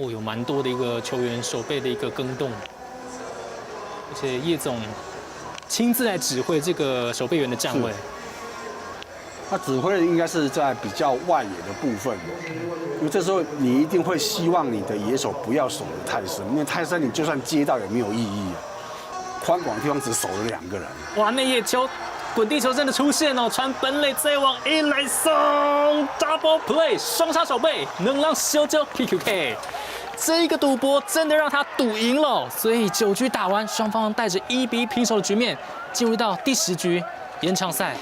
哦，有蛮多的一个球员守备的一个更动，而且叶总亲自来指挥这个守备员的站位。他指挥的应该是在比较外野的部分，因为这时候你一定会希望你的野手不要守得太深，因为太深你就算接到也没有意义啊。宽广的地方只守了2个人。哇，内野球。滚地球真的出现哦，传本垒再往一来送 ，double play 双杀守备，能让小九 PQK。这个赌博真的让他赌赢了，所以9局打完，双方带着1比1平手的局面，进入到第10局延长赛。